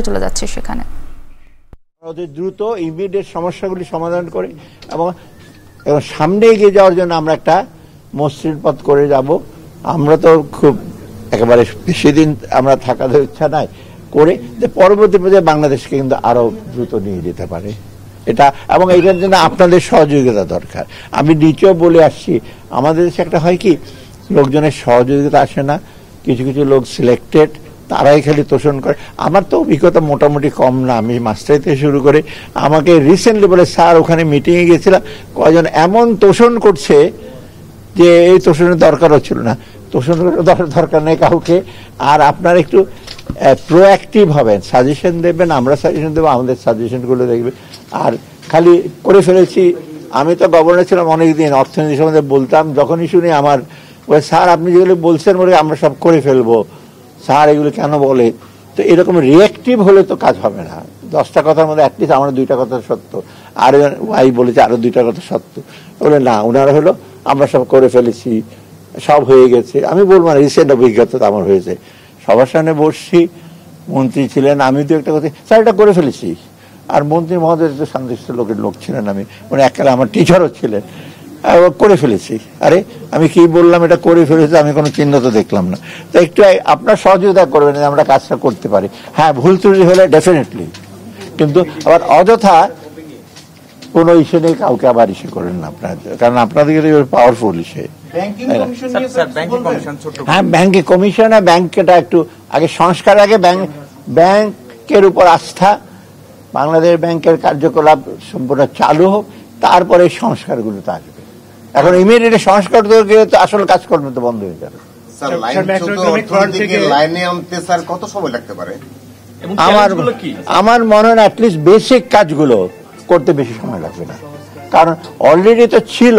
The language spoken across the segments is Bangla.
চলে যাচ্ছে সেখানে। দ্রুত ইমিডিয়েট সমস্যাগুলি সমাধান করে এবং সামনে এগিয়ে যাওয়ার জন্য আমরা একটা মসৃণ পথ করে যাব। আমরা তো খুব একেবারে বেশি দিন আমরা থাকার ইচ্ছা নাই করে যে পরবর্তী পর্যায়ে বাংলাদেশকে কিন্তু আরো দ্রুত নিয়ে যেতে পারে এটা, এবং এটার জন্য আপনাদের সহযোগিতা দরকার। আমি নিচেও বলে আসছি, আমাদের দেশে একটা হয় কি, লোকজনের সহযোগিতা আসে না, কিছু কিছু লোক সিলেক্টেড, তারাই খালি তোষণ করে। আমার তো অভিজ্ঞতা মোটামুটি কম না, আমি মাস্টারি থেকে শুরু করে আমাকে রিসেন্টলি বলে স্যার ওখানে মিটিংয়ে গেছিলাম, কয়জন এমন তোষণ করছে যে এই তোষণের দরকারও ছিল না। তোষণ দরকার নেই কাউকে। আর আপনারা একটু প্রোঅ্যাক্টিভ হবেন, সাজেশন দেবেন, আমরা সাজেশন দেবো, আমাদের সাজেশনগুলো দেখবে। আর খালি করে ফেলেছি, আমি তো গভর্নর ছিলাম অনেকদিন, অর্থনীতি সম্বন্ধে বলতাম, যখনই শুনি আমার স্যার আপনি যেগুলো বলছেন বলে আমরা সব করে ফেলবো, স্যার এগুলো কেন বলে। তো এরকম রিয়েক্টিভ হলে তো কাজ হবে না। 10টা কথার মধ্যে অ্যাটলিস্ট আমার 2টা কথা সত্য, আর ওয়াই বলেছে আরো 2টা কথা সত্য, বলে না ওনারা হলো আমরা সব করে ফেলেছি, সব হয়ে গেছে। আমি বলবো না, রিসেন্ট অভিজ্ঞতা আমার হয়েছে, সবার সামনে বসছি, মন্ত্রী ছিলেন, আমি তো একটা কথা স্যার এটা করে ফেলেছি, আর মন্ত্রী মহোদয় তো শান্তিষ্ট লোকের লোক ছিলেন, আমি মানে এককালে আমার টিচারও ছিলেন, করে ফেলেছি। আরে আমি কি বললাম, এটা করে ফেলেছি, আমি কোনো চিহ্ন তো দেখলাম না। তো একটু আপনার সহযোগিতা করবেন যে আমরা কাজটা করতে পারি। হ্যাঁ, ভুল ত্রুটি হলে ডেফিনেটলি, কিন্তু আবার অযথা কোনো ইস্যু নেই কাউকে আবার ইস্যু করেন না আপনার, কারণ আপনাদের পাওয়ারফুল ইস্যু। হ্যাঁ, ব্যাংকে কমিশন, ব্যাংকটা একটু আগে সংস্কার, আগে ব্যাংকের উপর আস্থা, বাংলাদেশ ব্যাংকের কার্যকলাপ সম্পূর্ণ চালু হোক, তারপরে সংস্কারগুলো তো আসবে। এখন ইমিডিয়েট সংস্কার গেলে তো আসল কাজকর্ম তো বন্ধ হয়ে যাবে। আমার মনে হয় অ্যাটলিস্ট বেসিক কাজগুলো করতে বেশি সময় লাগবে না, কারণ অলরেডি তো ছিল,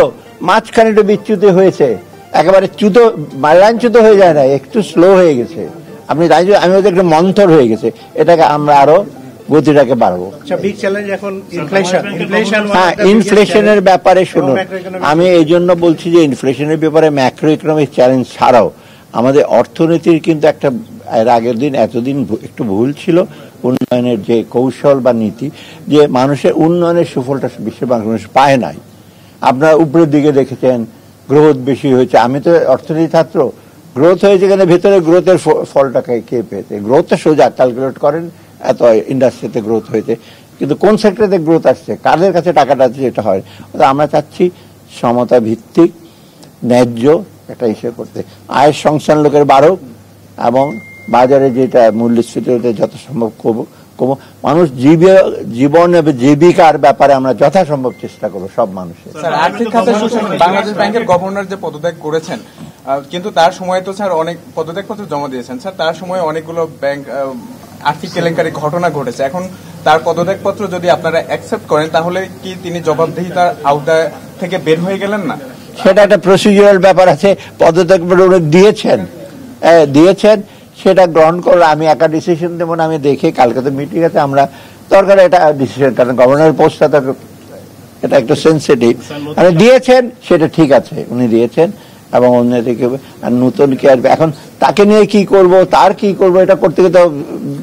মাঝখানে একটু বিচ্যুতি হয়েছে, একেবারে মাল্লাঞ্চ্যুত হয়ে যায় না, একটু স্লো হয়ে গেছে। আপনি জানেন আমি একটু মন্থর হয়ে গেছে, এটাকে আমরা আরো গতিটাকে বাড়াবো। হ্যাঁ, ইনফ্লেশনের ব্যাপারে শুনুন, আমি এই জন্য বলছি যে ইনফ্লেশনের ব্যাপারে ম্যাক্রো ইকোনমিক চ্যালেঞ্জ ছাড়াও আমাদের অর্থনীতির কিন্তু একটা, এর আগের দিন এতদিন একটু ভুল ছিল উন্নয়নের যে কৌশল বা নীতি, যে মানুষের উন্নয়নের সুফলটা বিশ্বের মানুষ পায় নাই। আপনারা উপরের দিকে দেখেছেন গ্রোথ বেশি হয়েছে, আমি তো অর্থনীতি ছাত্র, গ্রোথ হয়েছে কেন, ভেতরে গ্রোথের ফলটাকে কে পেয়েছে, গ্রোথটা সোজা ক্যালকুলেট করেন, এত ইন্ডাস্ট্রিতে গ্রোথ হয়েছে, কিন্তু কোন সেক্টরে গ্রোথ আসছে, কাদের কাছে টাকাটা আছে, যেটা হয়। আমরা চাচ্ছি সমতা ভিত্তিক ন্যায্য একটা ইস্যু করতে, আয়ের সংস্থান লোকের বাড়ুক এবং বাজারে যেটা মূল্যস্ফীতি যত সম্ভব কমো, মানুষ জীবন এবং জীবিকার ব্যাপারে আমরা যথাসম্ভব চেষ্টা করবো সব মানুষের। আর্থিক খাতে বাংলাদেশ ব্যাংকের গভর্নর যে পদত্যাগ করেছেন, কিন্তু তার সময় তো স্যার অনেক পদত্যাগপত্র জমা দিয়েছেন স্যার, তার সময় অনেকগুলো ব্যাংক আর্থিক কেলেঙ্কারি ঘটনা ঘটেছে। এখন তার পদত্যাগপত্র যদি আপনারা অ্যাকসেপ্ট করেন, তাহলে কি তিনি জবাবদিহিতার আওতা থেকে বের হয়ে গেলেন না? সেটা একটা প্রসিডিউরাল ব্যাপার আছে, পদত্যাগপত্র দিয়েছেন, সেটা গ্রহণ করলে আমি একা ডিসিশন দেবো না, আমি দেখে কালকে তো মিটিং আছে, আমরা দরকার এটা ডিসিশন, কারণ গভর্নরের পোস্টটা তো এটা একটু সেন্সিটিভ, মানে দিয়েছেন সেটা ঠিক আছে, উনি দিয়েছেন এবং অন্যদিকে আর নতুন কি আসবে, এখন তাকে নিয়ে কি করব, তার কি করব, এটা করতে গেলে তো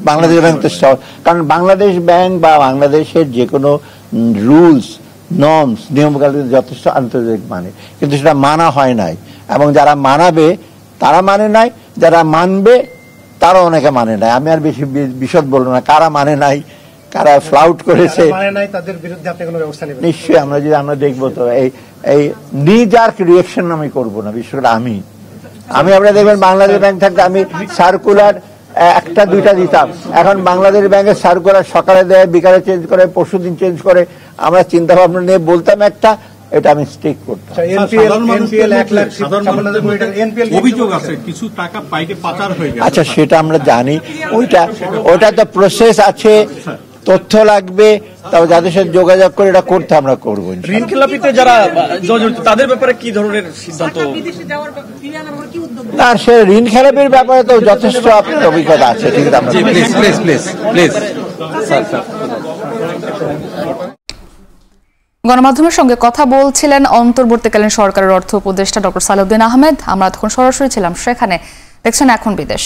বাংলাদেশ ব্যাংক তো, কারণ বাংলাদেশ ব্যাংক বা বাংলাদেশের যে কোনো রুলস নর্মস নিয়মকানুন যথেষ্ট আন্তর্জাতিক মানে, কিন্তু সেটা মানা হয় নাই, এবং যারা মানাবে তারা মানে নাই, যারা মানবে তারা অনেকে মানে নাই। আমি আর বেশি বিশদ বলবো না কারা মানে নাই, কারা ফ্লাউট করেছে, নিশ্চয়ই আমরা দেখবো। তো এই নিজার্ক রিঅ্যাকশন আমি করবো না, বিশেষ করে আমি আপনারা দেখবেন বাংলাদেশ ব্যাংক থাকতে আমি সার্কুলার 1টা 2টা দিতাম, এখন বাংলাদেশ ব্যাংকের সার্কুলার সকালে দেয়, বিকালে চেঞ্জ করে, পরশুদিন চেঞ্জ করে, আমরা চিন্তা ভাবনা নিয়ে বলতাম একটা, এটা আমি স্টিক করতাম। আচ্ছা, সেটা আমরা জানি, ওইটা তো প্রসেস আছে, তথ্য লাগবে, তবে যাদের সাথে যোগাযোগ করে এটা করতে আমরা করবো। ঋণ খেলাপিতে যারা তাদের ব্যাপারে কি ধরনের সিদ্ধান্ত? না, সে ঋণ খেলাপির ব্যাপারে তো যথেষ্ট আপনার অভিজ্ঞতা আছে, ঠিক আছে। গণমাধ্যমের সঙ্গে কথা বলছিলেন অন্তর্বর্তীকালীন সরকারের অর্থ উপদেষ্টা ডক্টর সালেউদ্দিন আহমেদ। আমরা তখন সরাসরি ছিলাম সেখানে। দেখছেন এখন বিদেশ।